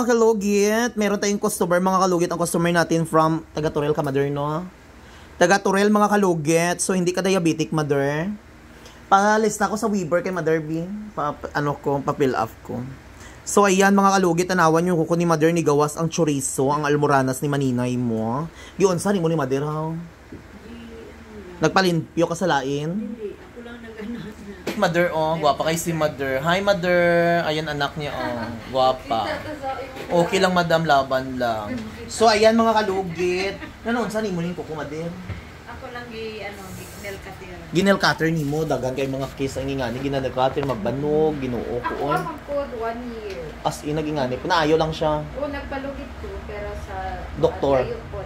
Mga kalugit, meron tayong customer, mga kalugit, ang customer natin from taga Turel ka, mother, no? Taga Turel, mga kalugit. So, hindi ka diabetic, mother. Palista ko sa Weber kay Mother B. Pa-fill up ko. So, ayan, mga kalugit, tanawan yung kuko ni mother ni gawas ang chorizo, ang almoranas ni maninay mo. Giyon, saan mo ni mother, ha? Nagpalimpyo ka sa lain? Hindi, ako lang nag-anak na. Mother, oh, gwapa kay si mother. Hi, mother. Ayan, anak niya, oh. Gwapa. Okay lang, madam, laban lang. So, ayan, mga kalugit. Ano, saan mo rin kuko, mother? Ako lang ginel cutter. Ginel cutter ni mo, dagan kay mga case ang ingani, ginel cutter, magbanog, ginuo ko. Ako ang code 1 year. As in, nagingani. Pinaayo lang siya. Oo, nagpalugit ko, pero sa Doktor. ayun po,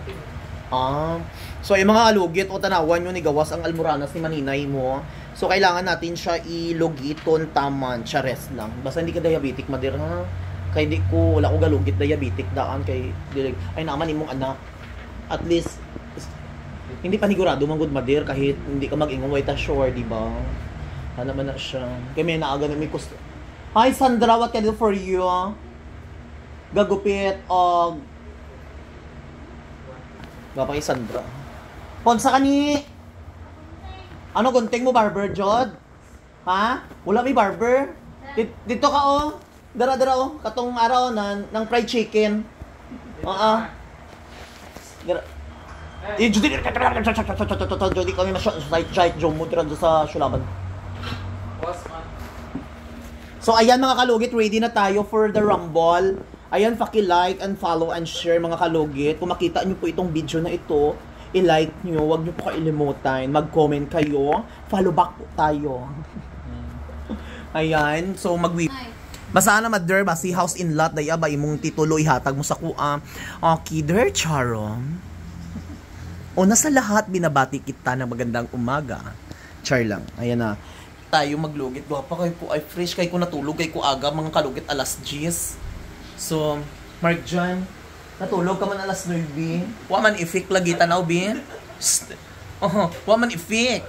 So, yung mga kalugit, o tanawan nyo ni gawas ang almoranas ni maninay mo. So, kailangan natin siya ilugiton taman, siya rest lang. Basta hindi ka diabetic, mother, ha? Kaya di ko, wala ko galugit diabetic daan kay, ay naman imong anak. At least, hindi panigurado man good, mother, kahit hindi ka mag-ingon, wait sure, di ba? Ano man na siya. Kaya may naaga na may gusto. Hi, Sandra, what can I do for you? Gagupit, Gapa kay Sandra. Ponsa ka ni... Ano, gunting mo, barber, Jod? Ha? Wala may barber? Dito ka, oh. Dara-dara, oh. Katong araw ng fried chicken. Jodi kami site Jomo tira sa Shulaban. So, ayan, mga kalugit. Ready na tayo for the rumble. Ayan, paki-like and follow and share, mga kalugit. Kung makita nyo po itong video na ito, i-like nyo, wag nyo po kailimutan, mag-comment kayo, follow back po tayo. Ayan, so basta na, mother, basi house in lot, daya ba imong titulo ihatag mo sa kuha. Okay, der, charom. Una sa lahat, binabati kita ng magandang umaga. Char lang, ayan na. Tayo maglugit, pa kayo po ay fresh, kayo ko natulog, kayo ko aga, mga kalugit alas 10. So, Mark John, natulog ka man alas 9. Wa man ifik lagi tanaw, bin. Wa man ifik.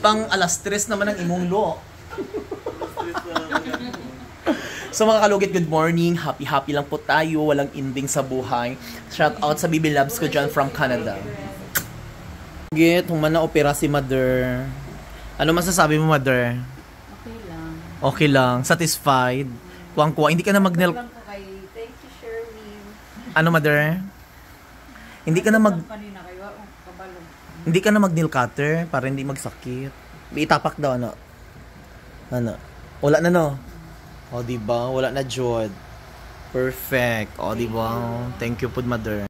Pang alas 3 naman ang imong lo. So, mga kalugit, good morning. Happy lang po tayo. Walang ending sa buhay. Shout out sa Bibi Loves ko dyan from Canada. Human na opera si mother. Ano masasabi mo, mother? Okay lang. Okay lang. Satisfied? Kuwang-kuwa. Hindi ka na mag-nail... Thank you, Sherwin. Ano, mother? Hindi ka na Hindi ka na mag-nail cutter para hindi magsakit. Itapak daw, ano? Ano? Wala na, no? O, diba? Wala na, Jod. Perfect. O, diba? Thank you po, mother.